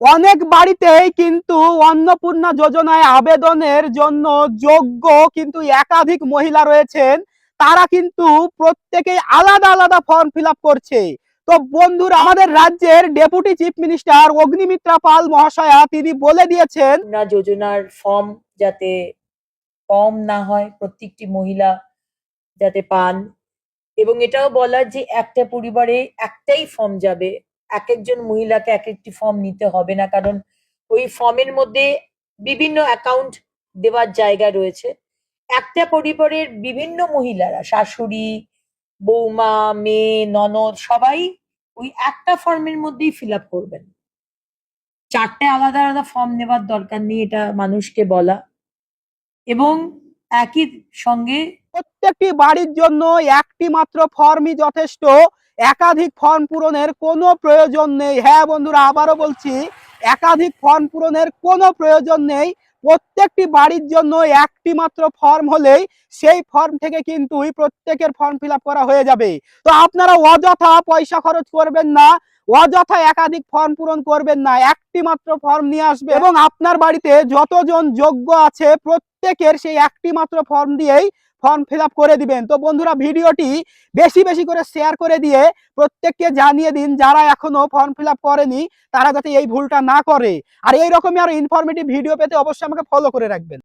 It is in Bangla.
অনেক বাড়িতেই কিন্তু অন্নপূর্ণা যোজনায় আবেদনের জন্য যোগ্য কিন্তু একাধিক মহিলা রয়েছেন। তারা কিন্তু প্রত্যেকেই আলাদা আলাদা ফর্ম ফিল আপ করছে। তো বন্ধুরা, আমাদের রাজ্যের ডেপুটি চিফ মিনিস্টার অগ্নিমিত্রা পাল মহাশয়া তিনি বলে দিয়েছেন না যোজনার ফর্ম যাতে কম না হয়, প্রত্যেকটি মহিলা যাতে পান, এবং এটাও বলার যে একটা পরিবারে একটাই ফর্ম যাবে, এক একজন মহিলাকে এক একটি ফর্ম নিতে হবে না, কারণ ওই ফর্মের মধ্যে বিভিন্ন অ্যাকাউন্ট দেওয়ার জায়গা রয়েছে। একটা পরিবারের বিভিন্ন মহিলারা, শাশুড়ি, বৌমা, মেয়ে, ননদ, সবাই ওই একটা ফর্মের মধ্যেই ফিল আপ করবেন। চারটে আলাদা আলাদা ফর্ম নেওয়ার দরকার নেই, এটা মানুষকে বলা। এবং একই সঙ্গে প্রত্যেকটি বাড়ির জন্য একটি মাত্র ফর্মই যথেষ্ট, একাধিক ফর্ম পূরণের কোনো প্রয়োজন নেই। হ্যাঁ বন্ধুরা, আবারও বলছি, একাধিক ফর্ম পূরণের কোনো প্রয়োজন নেই। প্রত্যেকটি বাড়ির জন্য একটি মাত্র ফর্ম হলেই সেই ফর্ম থেকে কিন্তু প্রত্যেকের ফর্ম ফিল আপ করা হয়ে যাবে। তো আপনারা অযথা পয়সা খরচ করবেন না, অযথা একাধিক ফর্ম পূরণ করবেন না, একটি মাত্র ফর্ম নিয়ে আসবে এবং আপনার বাড়িতে যতজন যোগ্য আছে প্রত্যেকের সেই একটি মাত্র ফর্ম দিয়েই ফর্ম ফিল আপ করে দিবেন। তো বন্ধুরা, ভিডিওটি বেশি বেশি করে শেয়ার করে দিয়ে প্রত্যেককে জানিয়ে দিন যারা এখনো ফর্ম ফিল আপ করেনি তারা যাতে এই ভুলটা না করে। আর এইরকমই আরো ইনফরমেটিভ ভিডিও পেতে অবশ্যই আমাকে ফলো করে রাখবেন।